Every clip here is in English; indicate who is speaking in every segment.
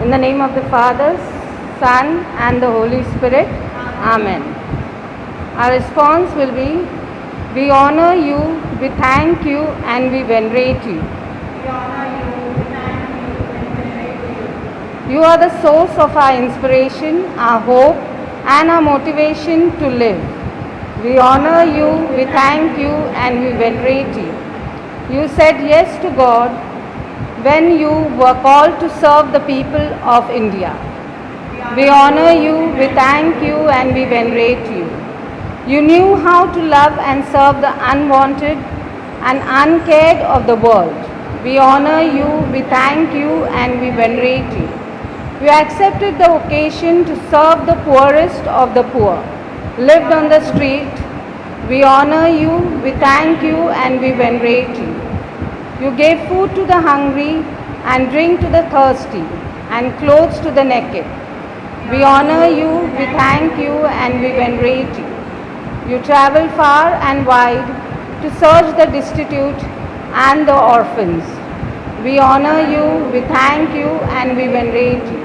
Speaker 1: In the name of the Father, Son, and the Holy Spirit. Amen. Our response will be, we honor you, we thank you, and we venerate you.
Speaker 2: We honor you, we thank you, and venerate you.
Speaker 1: You are the source of our inspiration, our hope, and our motivation to live. We honor you, we thank you, and we venerate you. You said yes to God when you were called to serve the people of India. We honor you, we thank you, and we venerate you. You knew how to love and serve the unwanted and uncared of the world. We honor you, we thank you, and we venerate you. You accepted the occasion to serve the poorest of the poor, lived on the street. We honor you, we thank you, and we venerate you. You gave food to the hungry and drink to the thirsty and clothes to the naked. We honor you, we thank you, and we venerate you. You travel far and wide to search the destitute and the orphans. We honor you, we thank you, and we venerate you.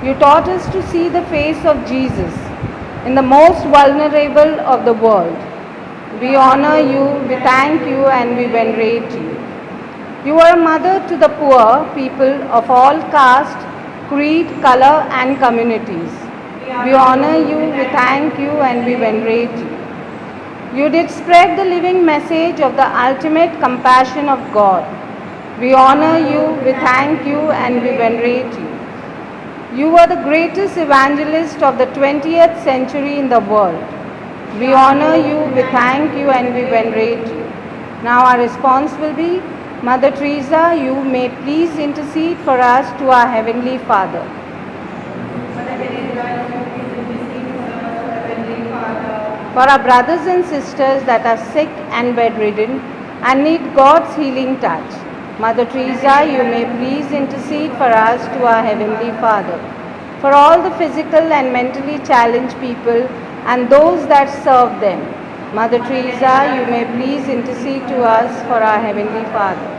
Speaker 1: You taught us to see the face of Jesus in the most vulnerable of the world. We honor you, we thank you, and we venerate you. You are a mother to the poor people of all caste, creed, color, and communities. We honor you, we thank you, and we venerate you. You did spread the living message of the ultimate compassion of God. We honor you, we thank you, and we venerate you. You are the greatest evangelist of the 20th century in the world. We honor you, we thank you, and we venerate you. Now our response will be, Mother Teresa, you may please intercede for us to our Heavenly Father.
Speaker 2: Mother Teresa, you please intercede for us, our Heavenly Father.
Speaker 1: For our brothers and sisters that are sick and bedridden and need God's healing touch. Mother Teresa, you may please intercede for us to our Heavenly Father. For all the physical and mentally challenged people and those that serve them. Mother Teresa, you may please intercede to us for our Heavenly Father.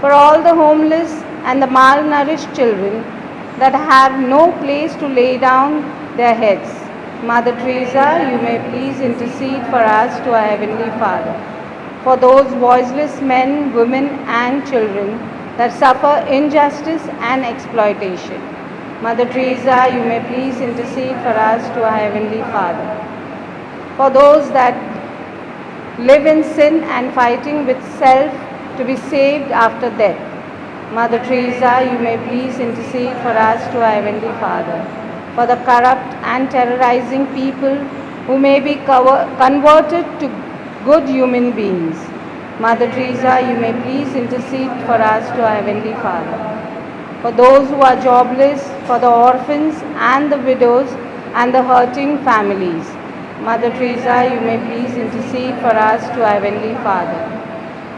Speaker 1: For all the homeless and the malnourished children that have no place to lay down their heads. Mother Teresa, you may please intercede for us to our Heavenly Father. For those voiceless men, women, and children that suffer injustice and exploitation. Mother Teresa, you may please intercede for us to our Heavenly Father. For those that live in sin and fighting with self to be saved after death. Mother Teresa, you may please intercede for us to our Heavenly Father. For the corrupt and terrorizing people who may be converted to good human beings. Mother Teresa, you may please intercede for us to our Heavenly Father. For those who are jobless, for the orphans and the widows and the hurting families. Mother Teresa, you may please intercede for us to our Heavenly Father.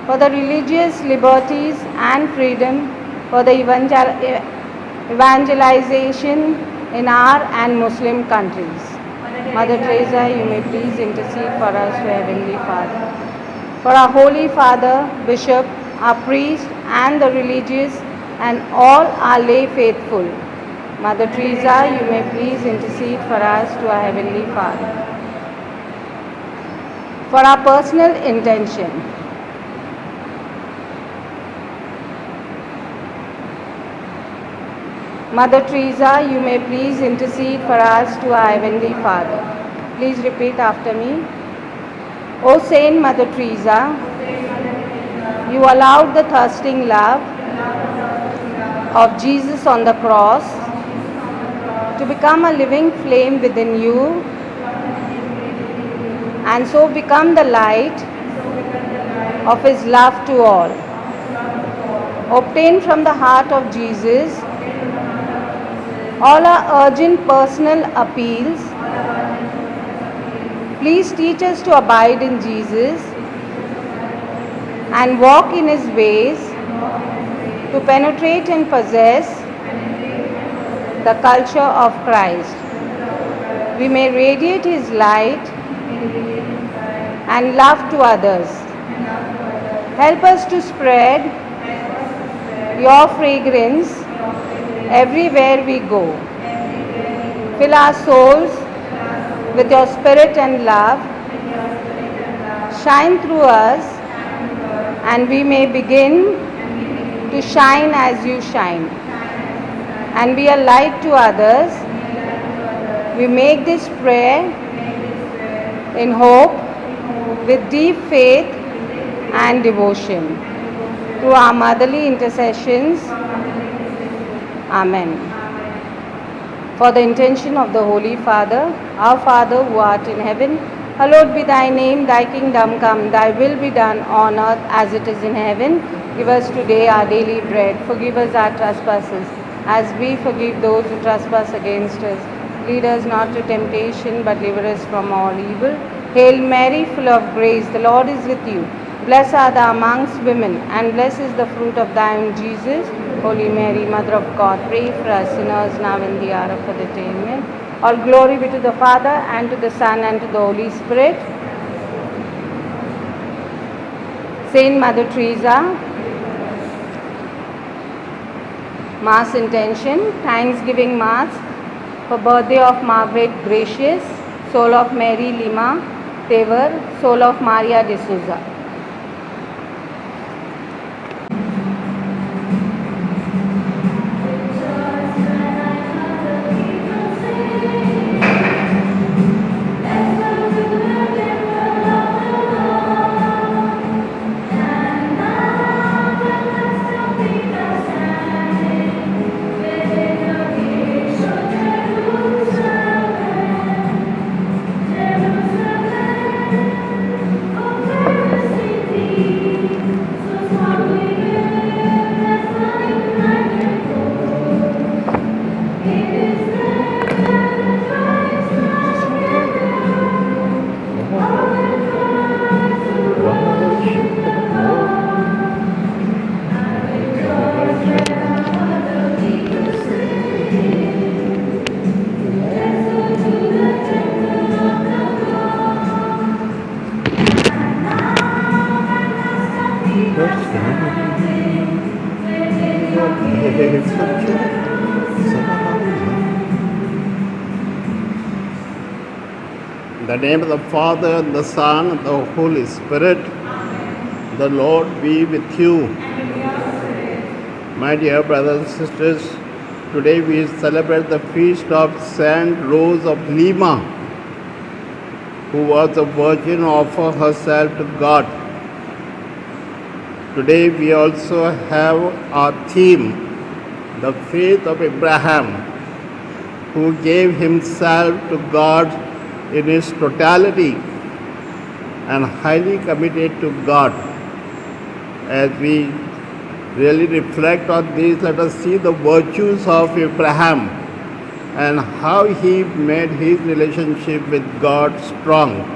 Speaker 1: For the religious liberties and freedom, for the evangelization in our and Muslim countries. Mother Teresa, you may please intercede for us to our Heavenly Father. For our Holy Father, Bishop, our priest, and the religious, and all our lay faithful. Mother Teresa, you may please intercede for us to our Heavenly Father. For our personal intention. Mother Teresa, you may please intercede for us to our Heavenly Father. Please repeat after me. O Saint Mother Teresa, you allowed the thirsting love of Jesus on the cross to become a living flame within you and so become the light of His love to all. Obtain from the heart of Jesus all our urgent personal appeals. Please teach us to abide in Jesus and walk in His ways, to penetrate and possess the culture of Christ. We may radiate His light and love to others. Help us to spread your fragrance everywhere we go. Fill our souls with your spirit and love. Shine through us, and we may begin to shine as you shine, and be a light to others. We make this prayer in hope, with deep faith and devotion. Through our motherly intercessions. Amen. For the intention of the Holy Father, our Father who art in heaven, hallowed be thy name, thy kingdom come, thy will be done on earth as it is in heaven. Give us today our daily bread. Forgive us our trespasses, as we forgive those who trespass against us. Lead us not to temptation, but deliver us from all evil. Hail Mary, full of grace, the Lord is with you. Blessed art thou amongst women, and blessed is the fruit of thy womb, Jesus. Holy Mary, Mother of God, pray for us sinners now and the hour of our death. Amen. All glory be to the Father, and to the Son, and to the Holy Spirit. Saint Mother Teresa, Mass intention, Thanksgiving Mass for birthday of Margaret Gracious, soul of Mary Lima Tever, soul of Maria de Souza.
Speaker 3: In the name of the Father, and the Son, and the Holy Spirit, the Lord be with you. My dear brothers and sisters, today we celebrate the feast of Saint Rose of Lima, who was a virgin, offered herself to God. Today we also have our theme, the faith of Abraham, who gave himself to God in his totality and highly committed to God. As we really reflect on this, let us see the virtues of Abraham and how he made his relationship with God strong.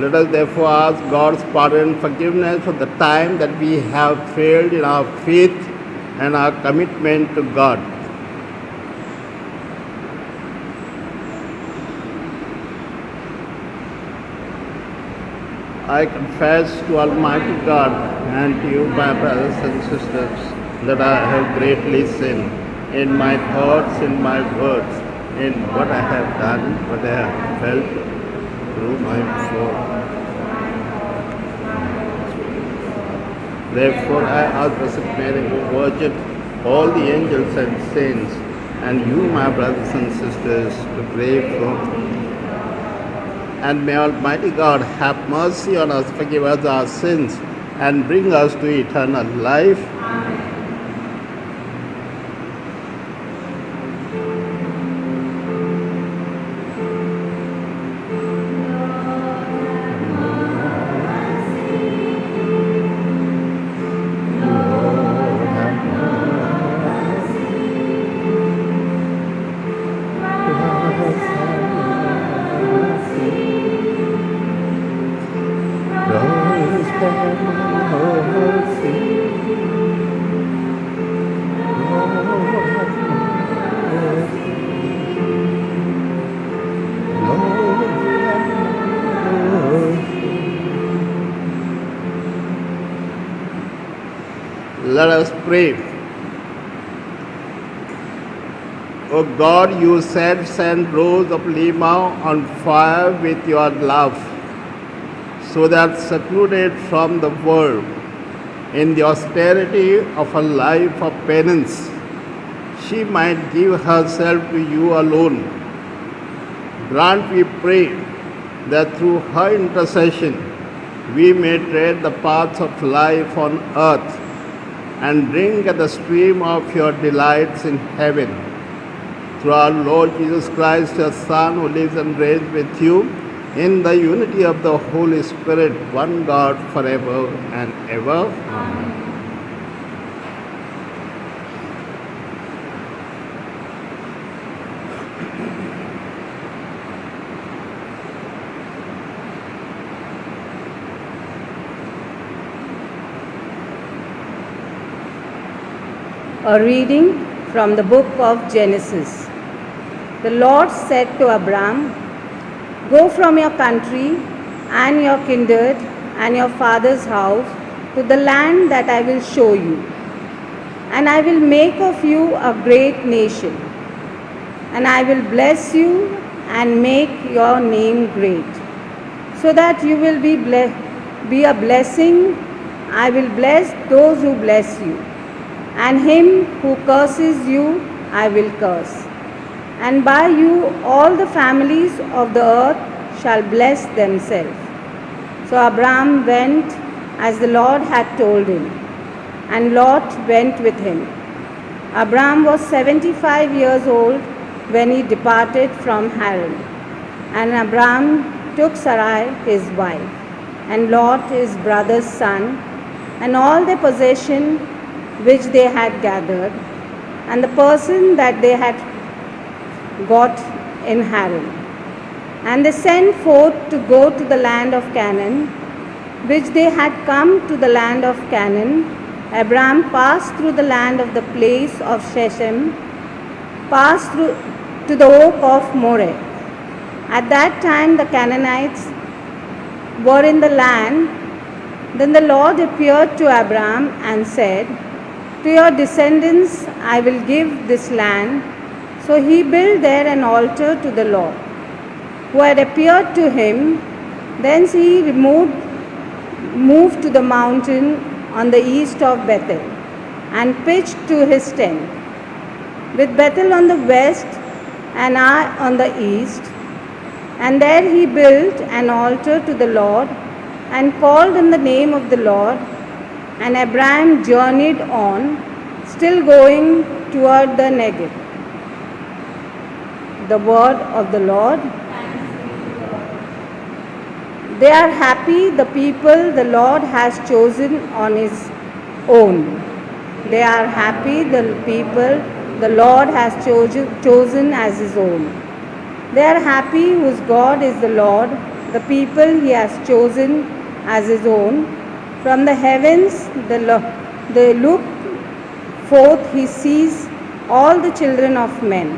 Speaker 3: Let us therefore ask God's pardon and forgiveness for the time that we have failed in our faith and our commitment to God. I confess to Almighty God and to you, my brothers and sisters, that I have greatly sinned in my thoughts, in my words, in what I have done, what I have felt through my fault. Therefore, I ask Blessed Mary, Virgin, all the angels and saints, and you, my brothers and sisters, to pray for me. And may Almighty God have mercy on us, forgive us our sins, and bring us to eternal life. Let us pray. O God, you set St. Rose of Lima on fire with your love, so that secluded from the world, in the austerity of a life of penance, she might give herself to you alone. Grant, we pray, that through her intercession we may tread the paths of life on earth and drink at the stream of your delights in heaven. Through our Lord Jesus Christ, your Son, who lives and reigns with you in the unity of the Holy Spirit, one God, forever and ever. Amen.
Speaker 1: A reading from the book of Genesis. The Lord said to Abram, "Go from your country and your kindred and your father's house to the land that I will show you, and I will make of you a great nation, and I will bless you and make your name great, so that you will be a blessing. I will bless those who bless you, and him who curses you I will curse. And by you all the families of the earth shall bless themselves." So Abram went as the Lord had told him, and Lot went with him. Abram was 75 years old when he departed from Haran. And Abram took Sarai his wife, and Lot his brother's son, and all their possession which they had gathered, and the person that they had got in Haran. And they sent forth to go to the land of Canaan, which they had come to the land of Canaan. Abram passed through the land of the place of Shechem, passed through to the oak of Moreh. At that time the Canaanites were in the land. Then the Lord appeared to Abram and said, "To your descendants I will give this land." So he built there an altar to the Lord, who had appeared to him. Thence he moved to the mountain on the east of Bethel, and pitched to his tent, with Bethel on the west and Ai on the east. And there he built an altar to the Lord, and called on the name of the Lord. And Abraham journeyed on, still going toward the Negev. The word of the Lord. They are happy, the people the Lord has chosen on his own. They are happy, the people the Lord has chosen as his own. They are happy whose God is the Lord, the people he has chosen as his own. From the heavens they look forth, he sees all the children of men.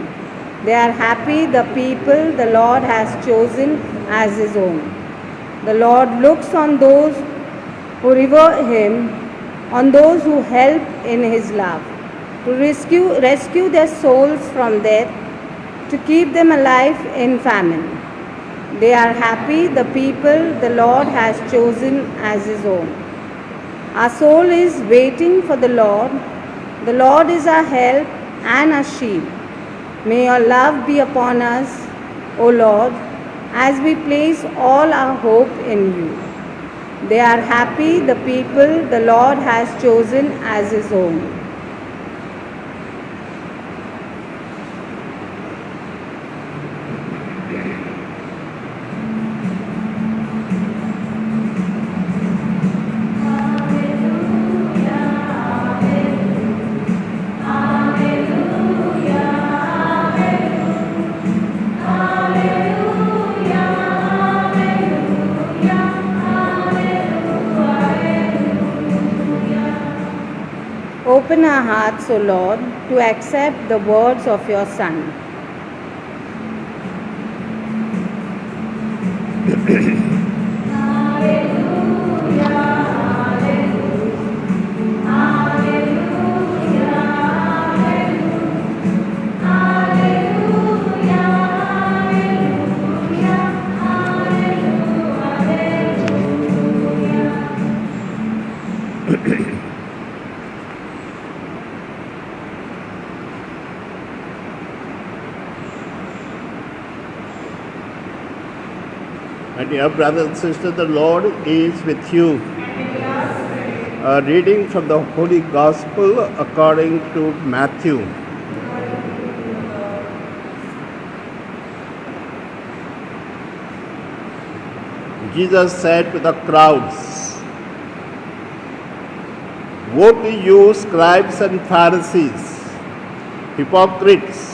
Speaker 1: They are happy, the people the Lord has chosen as his own. The Lord looks on those who revere him, on those who help in his love, to rescue their souls from death, to keep them alive in famine. They are happy, the people the Lord has chosen as his own. Our soul is waiting for the Lord. The Lord is our help and our shield. May your love be upon us, O Lord, as we place all our hope in you. They are happy, the people the Lord has chosen as his own. Open our hearts, O Lord, to accept the words of your Son.
Speaker 2: Alleluia.
Speaker 3: Dear brothers and sisters, the Lord is with you. A reading from the Holy Gospel according to Matthew. Jesus said to the crowds, "Woe to you, scribes and Pharisees, hypocrites!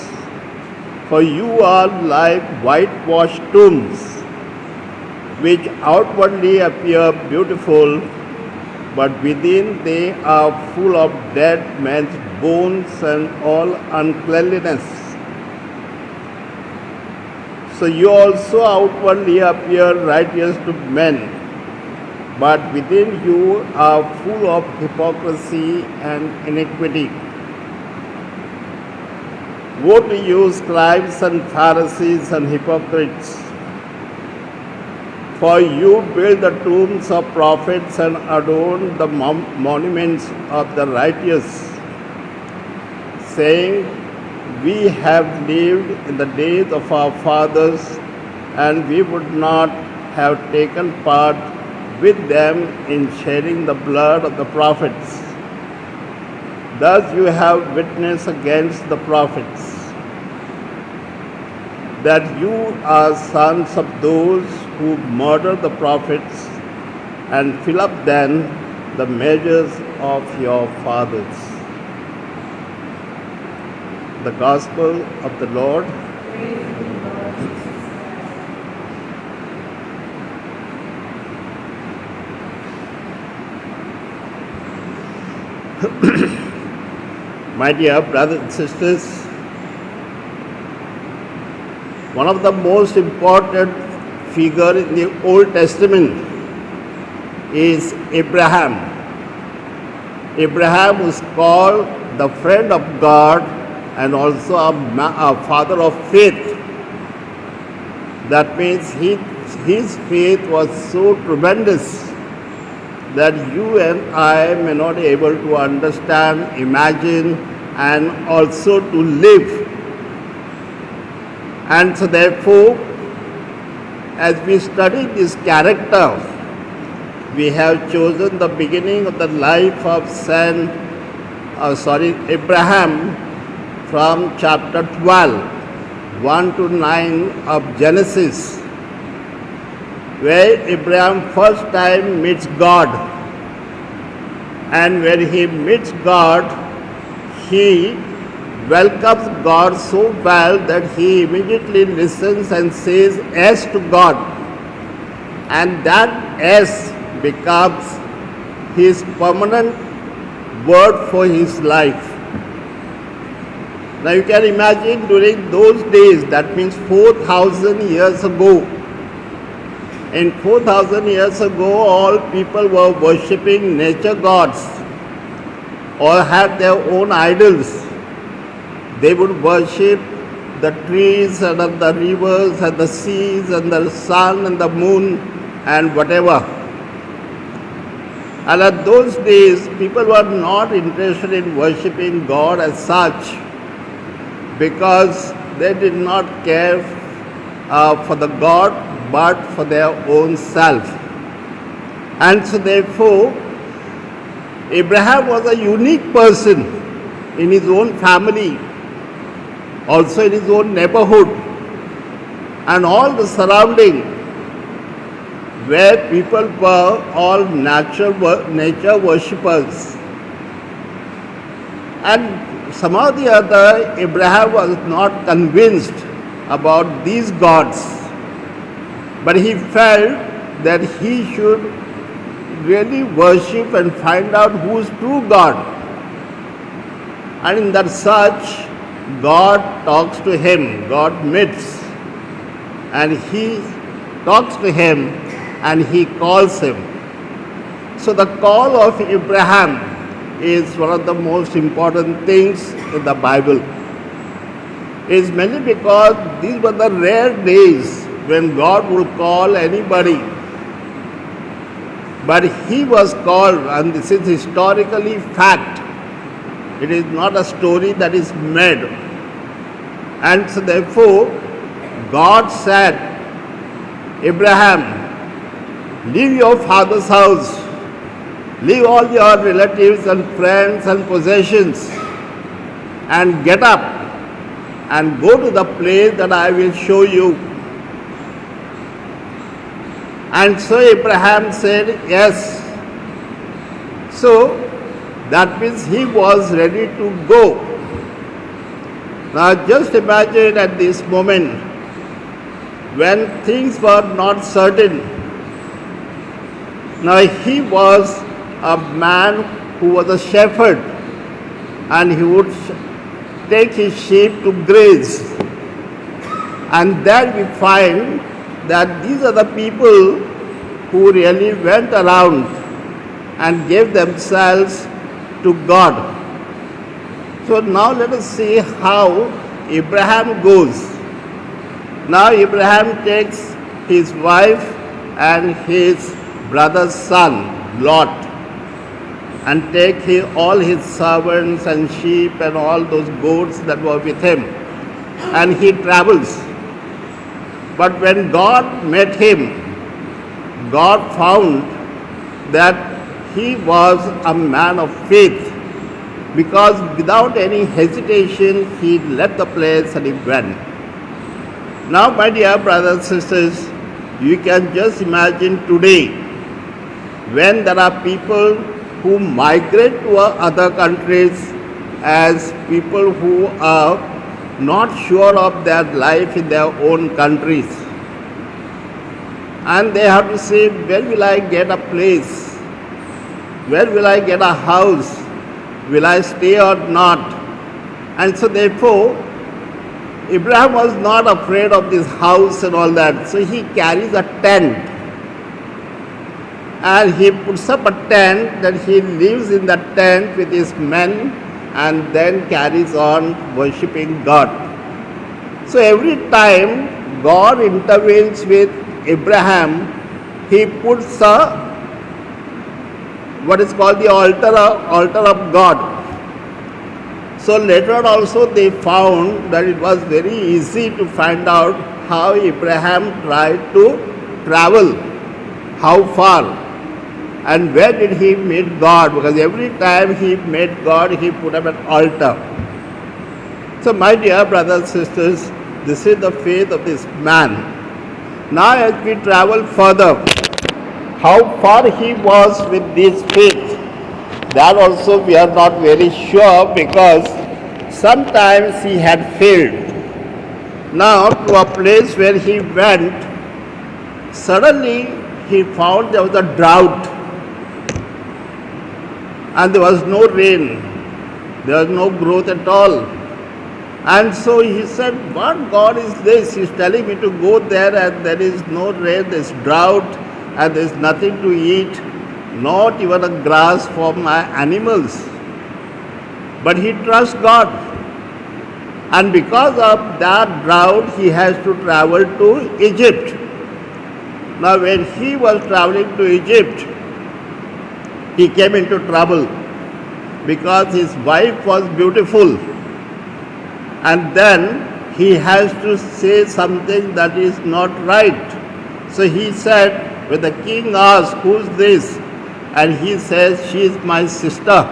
Speaker 3: For you are like whitewashed tombs, which outwardly appear beautiful, but within they are full of dead men's bones and all uncleanliness. So you also outwardly appear righteous to men, but within you are full of hypocrisy and iniquity. Woe to you, scribes and Pharisees and hypocrites! For you build the tombs of prophets and adorn the monuments of the righteous, saying, We have lived in the days of our fathers, and we would not have taken part with them in shedding the blood of the prophets. Thus you have witnessed against the prophets that you are sons of those who murder the prophets and fill up then the measures of your fathers." The Gospel of the Lord. My dear brothers and sisters, one of the most important figure in the Old Testament is Abraham. Abraham was called the friend of God and also a father of faith. That means his faith was so tremendous that you and I may not be able to understand, imagine, and also to live. And so therefore, as we study this character, we have chosen the beginning of the life of Abraham from chapter 12, 1 to 9 of Genesis, where Abraham first time meets God. And when he meets God, he welcomes God so well that he immediately listens and says yes to God. And that yes becomes his permanent word for his life. Now you can imagine during those days, that means 4,000 years ago. In 4,000 years ago, all people were worshipping nature gods or had their own idols. They would worship the trees and the rivers and the seas and the sun and the moon and whatever. And at those days, people were not interested in worshipping God as such because they did not care for the God but for their own self. And so therefore, Abraham was a unique person in his own family, also in his own neighborhood, and all the surrounding where people were all nature worshippers. And somehow or the other, Abraham was not convinced about these gods, but he felt that he should really worship and find out who is true God. And in that search, God talks to him, God meets, and he talks to him and he calls him. So the call of Abraham is one of the most important things in the Bible. It is mainly because these were the rare days when God would call anybody. But he was called, and this is historically fact. It is not a story that is made. And so therefore, God said, Abraham, leave your father's house, leave all your relatives and friends and possessions, and get up and go to the place that I will show you. And so Abraham said, yes. So that means he was ready to go. Now just imagine at this moment when things were not certain. Now he was a man who was a shepherd, and he would take his sheep to graze. And then we find that these are the people who really went around and gave themselves to God. So now let us see how Abraham goes. Now Abraham takes his wife and his brother's son, Lot, and take all his servants and sheep and all those goats that were with him, and he travels. But when God met him, God found that he was a man of faith, because without any hesitation he left the place and he went. Now, my dear brothers and sisters, you can just imagine today when there are people who migrate to other countries as people who are not sure of their life in their own countries. And they have to say, where will I get a place? Where will I get a house? Will I stay or not? And so therefore, Abraham was not afraid of this house and all that. So he carries a tent. And he puts up a tent, that he lives in that tent with his men, and then carries on worshipping God. So every time God intervenes with Abraham, he puts what is called the altar of God. So later on also they found that it was very easy to find out how Abraham tried to travel, how far, and where did he meet God, because every time he met God he put up an altar. So my dear brothers and sisters, this is the faith of this man. Now as we travel further, how far he was with this faith, that also we are not very sure, because sometimes he had failed. Now to a place where he went, suddenly he found there was a drought and there was no rain, there was no growth at all. And so he said, what God is this? He's telling me to go there and there is no rain, there is drought and there is nothing to eat, not even a grass for my animals. But he trusts God. And because of that drought, he has to travel to Egypt. Now when he was traveling to Egypt, he came into trouble because his wife was beautiful. And then he has to say something that is not right. So he said, when the king asked, who's this? And he says, she is my sister.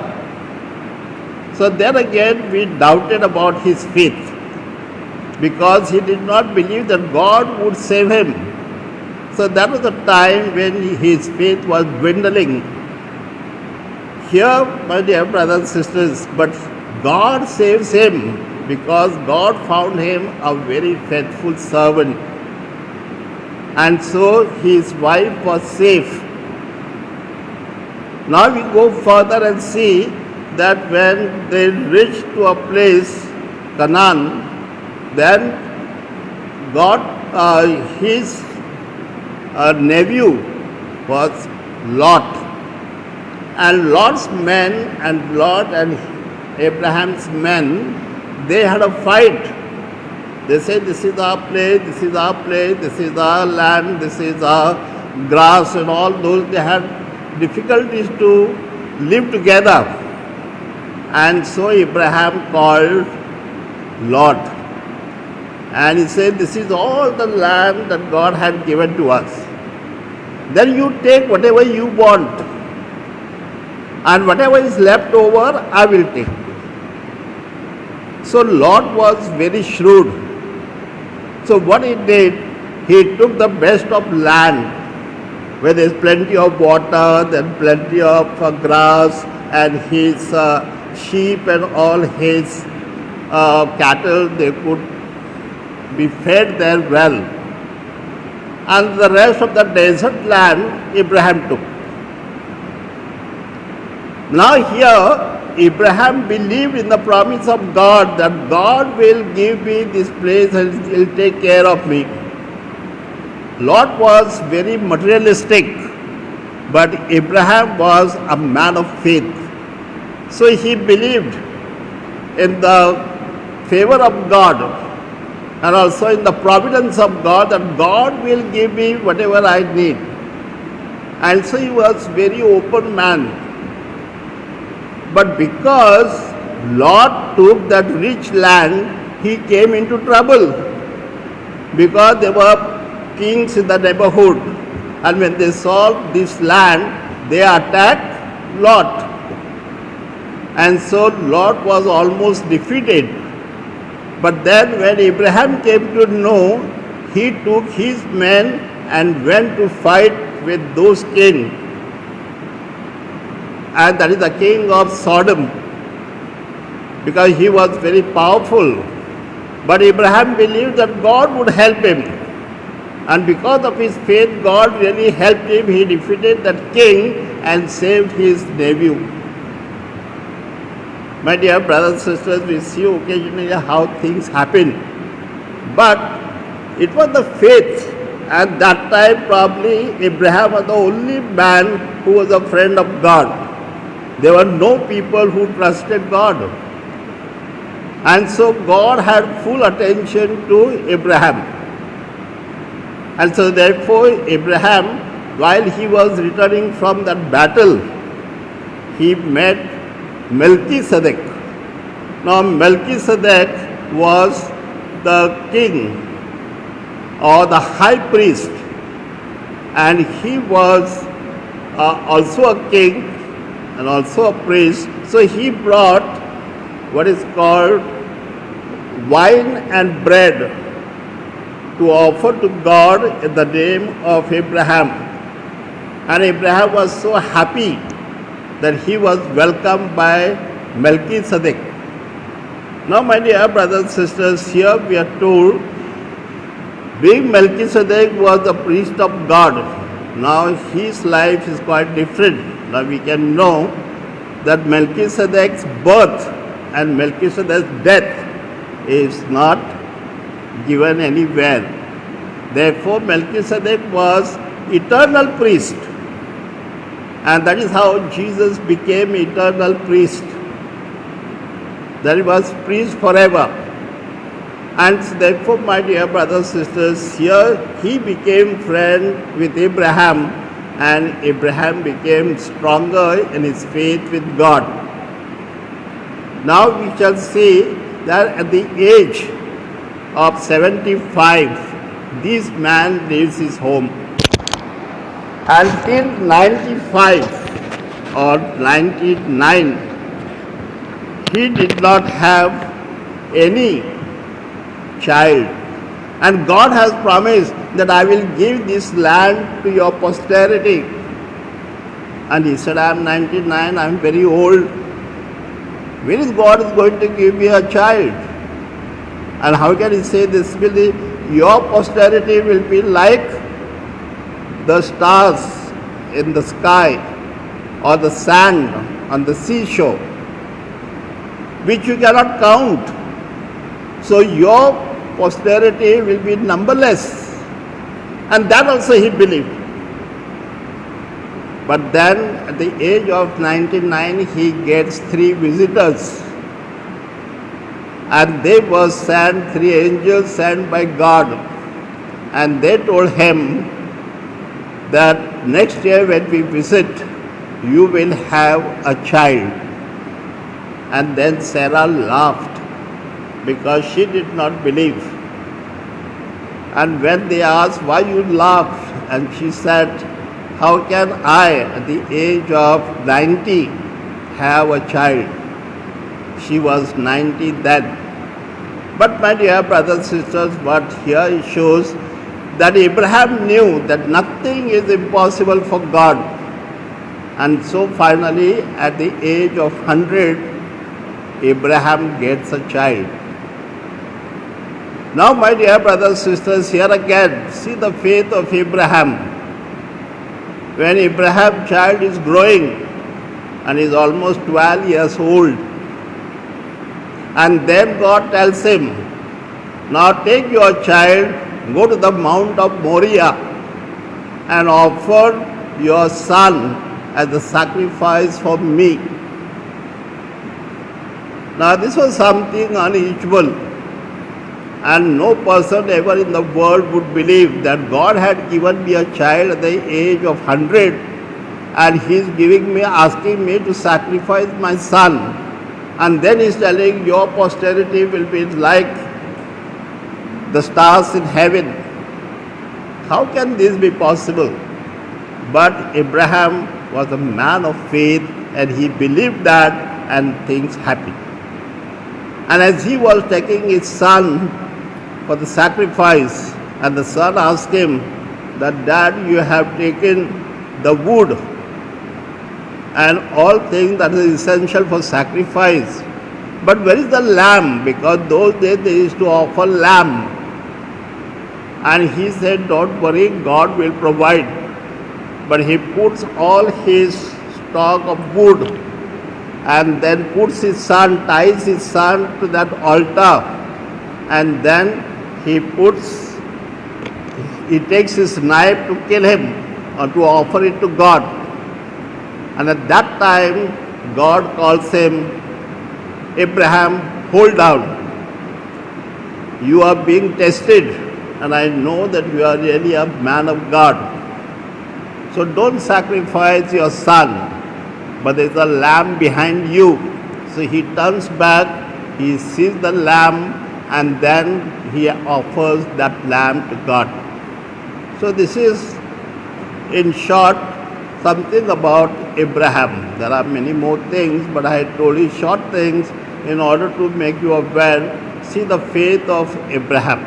Speaker 3: So then again we doubted about his faith, because he did not believe that God would save him. So that was the time when his faith was dwindling. Here, my dear brothers and sisters, but God saves him, because God found him a very faithful servant. And so his wife was safe. Now we go further and see that when they reached to a place, Canaan, then God, his nephew was Lot. And Lot's men and Lot and Abraham's men, they had a fight. They said, this is our place, this is our place, this is our land, this is our grass and all those. They had difficulties to live together. And so Abraham called Lot. And he said, this is all the land that God had given to us. then you take whatever you want, and whatever is left over, I will take. So Lot was very shrewd. So what he did, he took the best of land, where there is plenty of water, then plenty of grass, and his sheep and all his cattle, they could be fed there well. And the rest of the desert land, Abraham took. Now here, Abraham believed in the promise of God that God will give me this place and He will take care of me. Lot was very materialistic, but Abraham was a man of faith. So he believed in the favor of God and also in the providence of God, that God will give me whatever I need. And so he was very open man. But because Lot took that rich land, he came into trouble, because there were kings in the neighborhood, and when they saw this land, they attacked Lot. And so Lot was almost defeated. But then when Abraham came to know, he took his men and went to fight with those kings. And that is the king of Sodom, because he was very powerful. But Abraham believed that God would help him. And because of his faith, God really helped him. He defeated that king and saved his nephew. My dear brothers and sisters, we see occasionally how things happen. But it was the faith. At that time, probably Abraham was the only man who was a friend of God. There were no people who trusted God. And so God had full attention to Abraham. And so therefore Abraham, while he was returning from that battle, he met Melchizedek. Now Melchizedek was the king or the high priest, and he was also a king and also a priest. So he brought what is called wine and bread to offer to God in the name of Abraham. And Abraham was so happy that he was welcomed by Melchizedek. Now, my dear brothers and sisters, here we are told, being Melchizedek was the priest of God. Now his life is quite different. Now we can know that Melchizedek's birth and Melchizedek's death is not given anywhere. Therefore Melchizedek was eternal priest, and that is how Jesus became eternal priest. That he was priest forever. And therefore, my dear brothers and sisters, here he became friend with Abraham, and Abraham became stronger in his faith with God. Now we shall see that at the age of 75, this man leaves his home. Until 95 or 99, he did not have any child. And God has promised that I will give this land to your posterity. And he said, I am 99, I am very old. When is God going to give me a child? And how can he say this will be, your posterity will be like the stars in the sky or the sand on the seashore, which you cannot count. So your posterity will be numberless. And that also he believed. But then at the age of 99, he gets 3 visitors. And they were sent, 3 angels sent by God. And they told him that next year when we visit, you will have a child. And then Sarah laughed because she did not believe. And when they asked why you laughed, and she said, How can I, at the age of 90, have a child? She was 90 then. But my dear brothers and sisters, what here shows that Abraham knew that nothing is impossible for God. And so finally, at the age of 100, Abraham gets a child. Now, my dear brothers and sisters, here again, see the faith of Abraham. When Abraham's child is growing and is almost 12 years old, and then God tells him, now take your child, go to the Mount of Moriah and offer your son as a sacrifice for me. Now this was something unusual, and no person ever in the world would believe that God had given me a child at the age of 100 and He is asking me to sacrifice my son. And then He's telling your posterity will be like the stars in heaven. How can this be possible? But Abraham was a man of faith and he believed that, and things happened. And as he was taking his son for the sacrifice, and the son asked him that, Dad, you have taken the wood and all things that is essential for sacrifice, but where is the lamb? Because those days they used to offer lamb. And he said, don't worry, God will provide. But he puts all his stock of wood and then puts his son, ties his son to that altar, and then he takes his knife to kill him or to offer it to God. And at that time, God calls him, Abraham, hold down. You are being tested, and I know that you are really a man of God. So don't sacrifice your son, but there is a lamb behind you. So he turns back, he sees the lamb, and then he offers that lamb to God. So this is, in short, something about Abraham. There are many more things, but I told you short things in order to make you aware. See the faith of Abraham.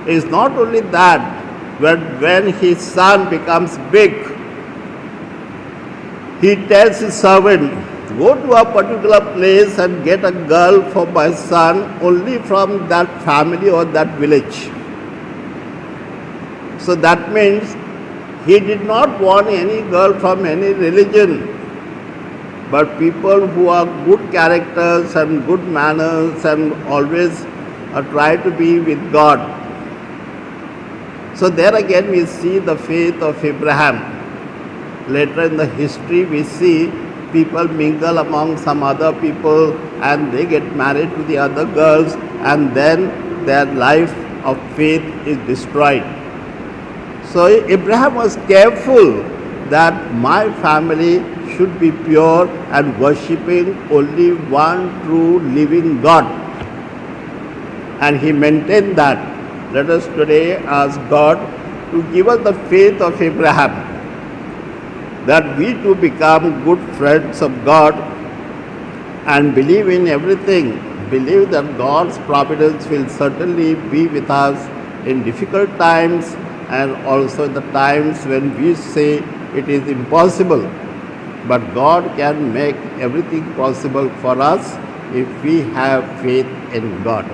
Speaker 3: It's not only that, but when his son becomes big, he tells his servant, go to a particular place and get a girl for my son only from that family or that village. So that means he did not want any girl from any religion, but people who are good characters and good manners and always try to be with God. So there again we see the faith of Abraham. Later in the history we see people mingle among some other people and they get married to the other girls, and then their life of faith is destroyed. So Abraham was careful that my family should be pure and worshipping only one true living God. And he maintained that. Let us today ask God to give us the faith of Abraham, that we too become good friends of God and believe in everything. Believe that God's providence will certainly be with us in difficult times and also in the times when we say it is impossible. But God can make everything possible for us if we have faith in God.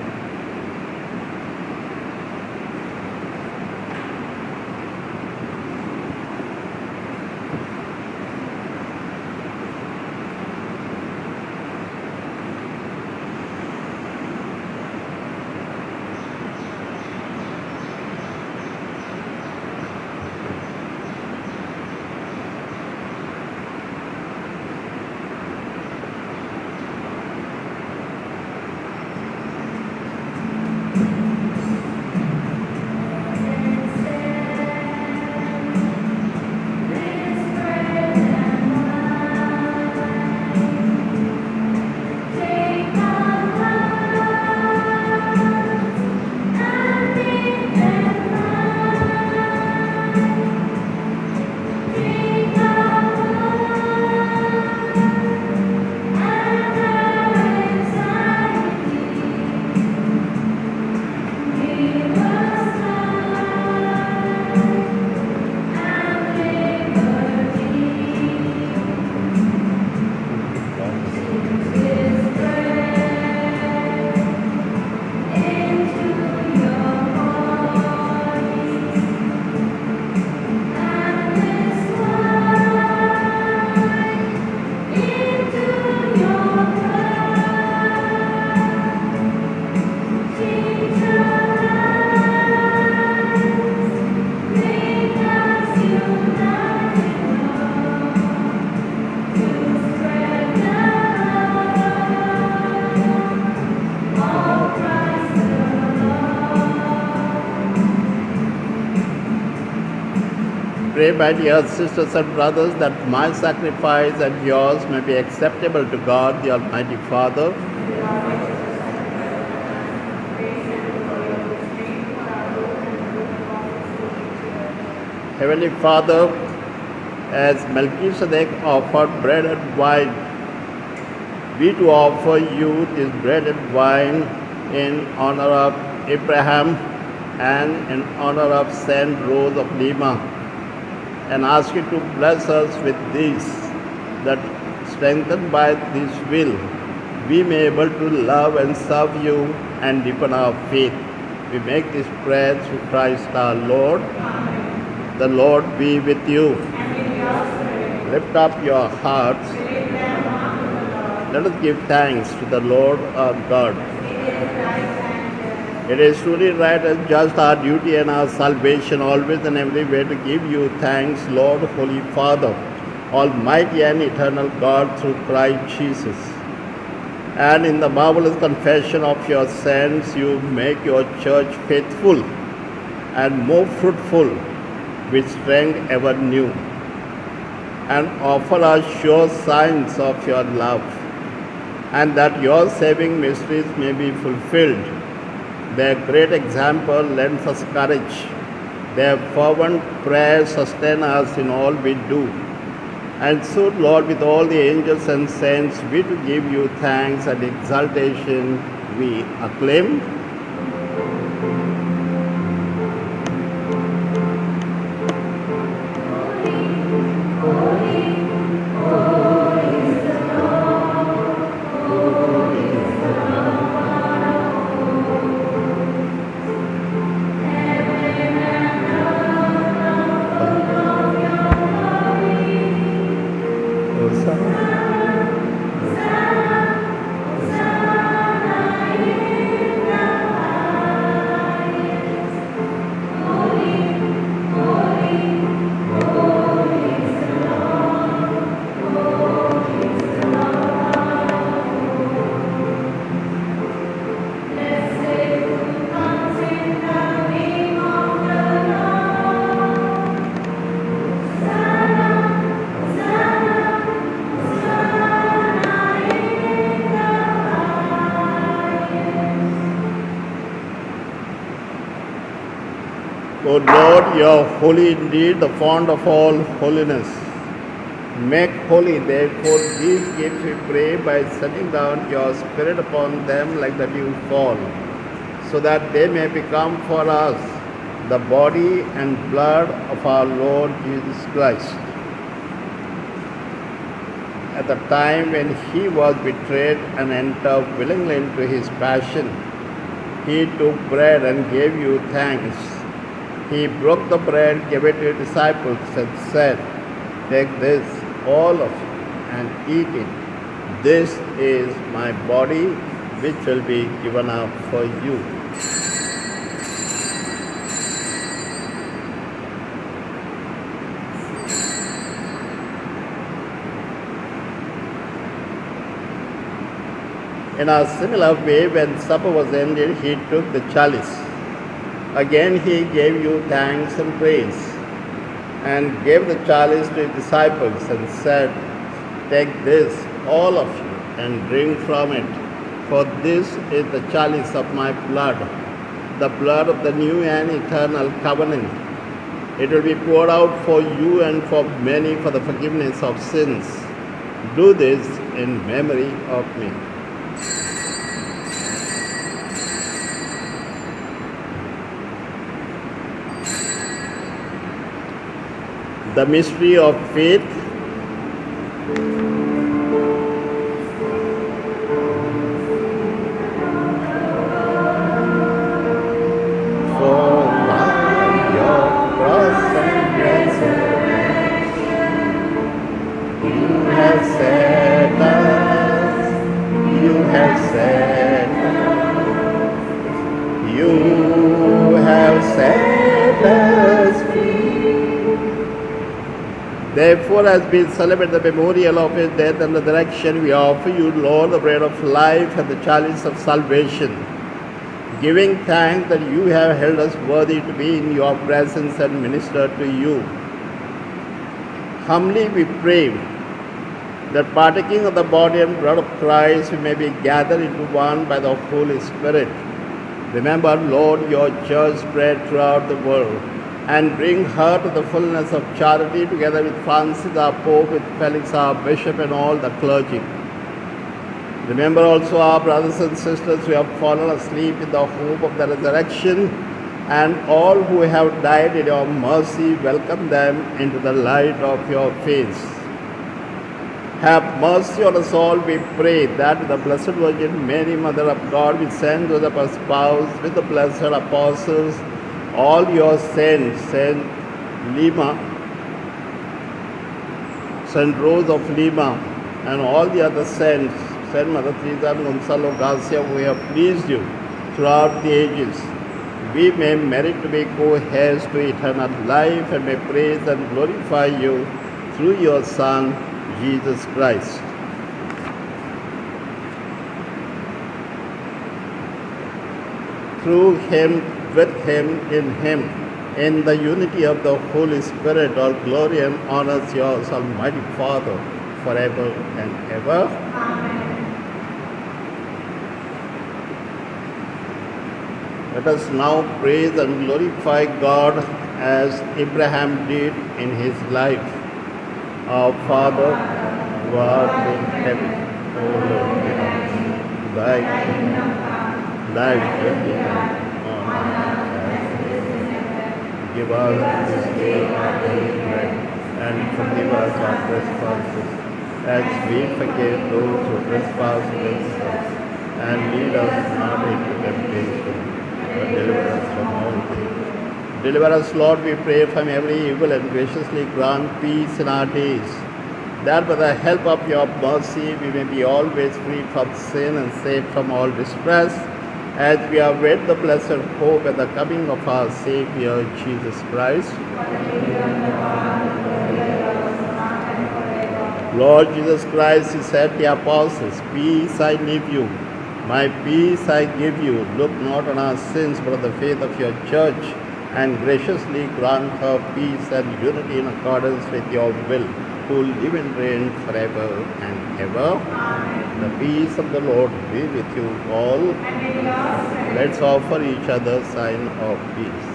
Speaker 3: pray, my dear sisters and brothers, that my sacrifice and yours may be acceptable to God, the Almighty Father. Heavenly Father, as Melchizedek offered bread and wine, we too offer you this bread and wine in honor of Abraham and in honor of Saint Rose of Lima, and ask you to bless us with these, that strengthened by this will, we may able to love and serve you and deepen our faith. We make this prayer through Christ our Lord. The Lord be with you. Lift up your hearts. Let us give thanks to the Lord our God. It is truly right and just our duty and our salvation always and everywhere to give you thanks, Lord, Holy Father, Almighty and eternal God, through Christ Jesus. And in the marvelous confession of your sins, you make your church faithful and more fruitful, with strength ever new, and offer us sure signs of your love, and that your saving mysteries may be fulfilled. Their great example lends us courage. Their fervent prayers sustain us in all we do. And so, Lord, with all the angels and saints, we to give you thanks and exaltation, we acclaim. O Lord, you are holy indeed, the fount of all holiness. Make holy, therefore, these gifts, we pray, by sending down your Spirit upon them like the dew fall, so that they may become for us the body and blood of our Lord Jesus Christ. At the time when he was betrayed and entered willingly into his passion, he took bread and gave you thanks. He broke the bread, gave it to his disciples, and said, "Take this, all of you, and eat it. This is my body, which will be given up for you." In a similar way, when supper was ended, he took the chalice. Again he gave you thanks and praise, and gave the chalice to his disciples, and said, "Take this, all of you, and drink from it, for this is the chalice of my blood, the blood of the new and eternal covenant. It will be poured out for you and for many for the forgiveness of sins. Do this in memory of me." The mystery of faith. For by your cross and resurrection, you have set us, you have set us, you have set us free. Therefore, as we celebrate the memorial of his death and resurrection, we offer you, Lord, the bread of life and the chalice of salvation, giving thanks that you have held us worthy to be in your presence and minister to you. Humbly we pray that partaking of the body and blood of Christ, we may be gathered into one by the Holy Spirit. Remember, Lord, your church spread throughout the world, and bring her to the fullness of charity, together with Francis our Pope, with Felix our Bishop, and all the clergy. Remember also our brothers and sisters who have fallen asleep in the hope of the resurrection, and all who have died in your mercy, welcome them into the light of your face. Have mercy on us all, we pray, that the Blessed Virgin Mary, Mother of God, we send to the espoused with the blessed apostles, all your saints, Saint Lima, Saint Rose of Lima, and all the other saints, Saint Mother Teresa and Gonzalo Garcia, who have pleased you throughout the ages, we may merit to be co-heirs to eternal life, and may praise and glorify you through your Son, Jesus Christ. Through him, with him, in the unity of the Holy Spirit, all glory and honor is yours, Almighty Father, forever and ever. Let us now praise and glorify God as Abraham did in his life. Our Father, who art in heaven, hallowed be thy name. Thy will be done on earth as it is in heaven. Give us this day our daily bread, and forgive us our trespasses, as we forgive those who trespass against us. And lead us not into temptation, but deliver us from all evil. Deliver us, Lord, we pray, from every evil, and graciously grant peace in our days, that by the help of your mercy we may be always free from sin and safe from all distress, as we await the blessed hope and the coming of our Savior, Jesus Christ. Lord Jesus Christ, you said to the apostles, peace I leave you, my peace I give you. Look not on our sins, but on the faith of your church, and graciously grant her peace and unity in accordance with your will, who live and reign forever and ever. Amen. The peace of the Lord be with you all. Let's offer each other sign of peace.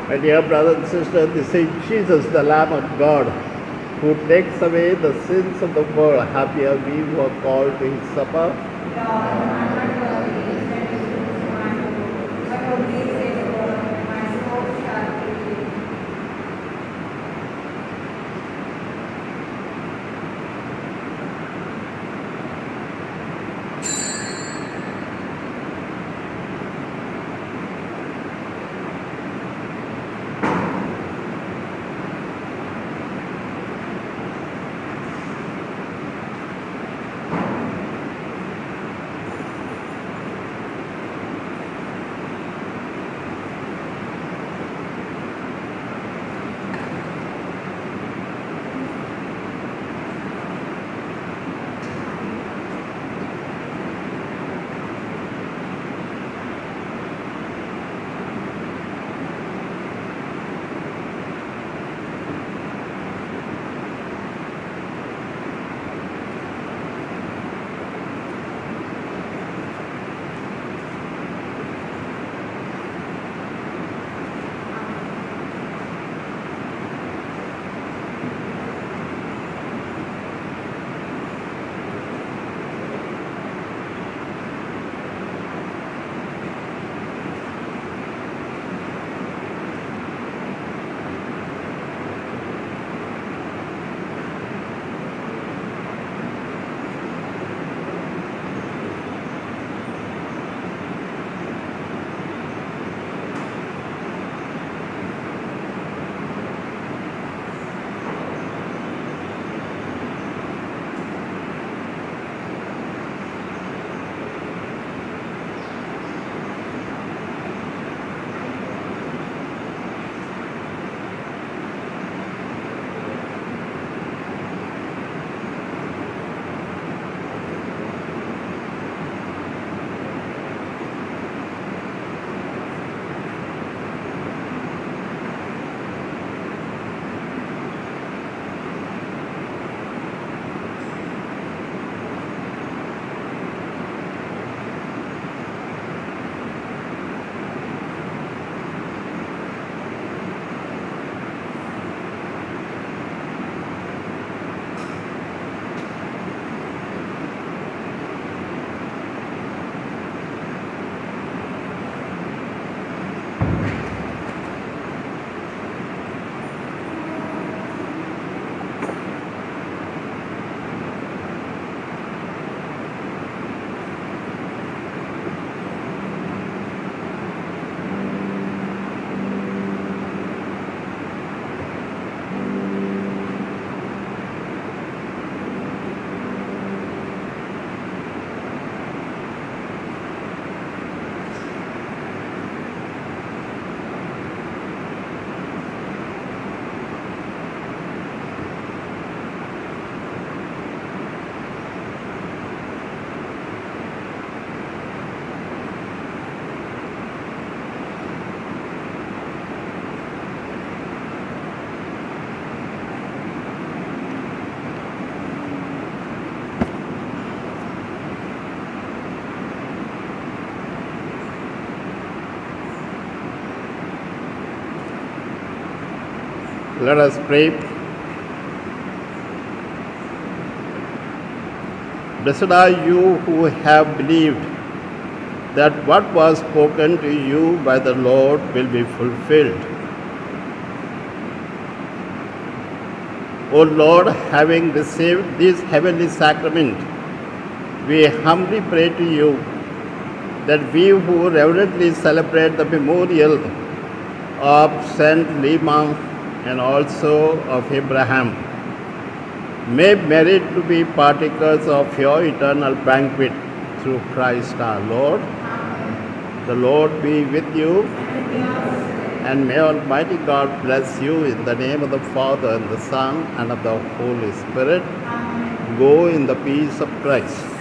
Speaker 3: My dear brothers and sisters, this is Jesus, the Lamb of God, who takes away the sins of the world. Happy are we who are called to his supper. Let us pray. Blessed are you who have believed that what was spoken to you by the Lord will be fulfilled. O Lord, having received this heavenly sacrament, we humbly pray to you that we who reverently celebrate the memorial of Saint Lima and also of Abraham may merit to be partakers of your eternal banquet through Christ our Lord. The Lord be with you, and may Almighty God bless you in the name of the Father and the Son and of the Holy Spirit. Go in the peace of Christ.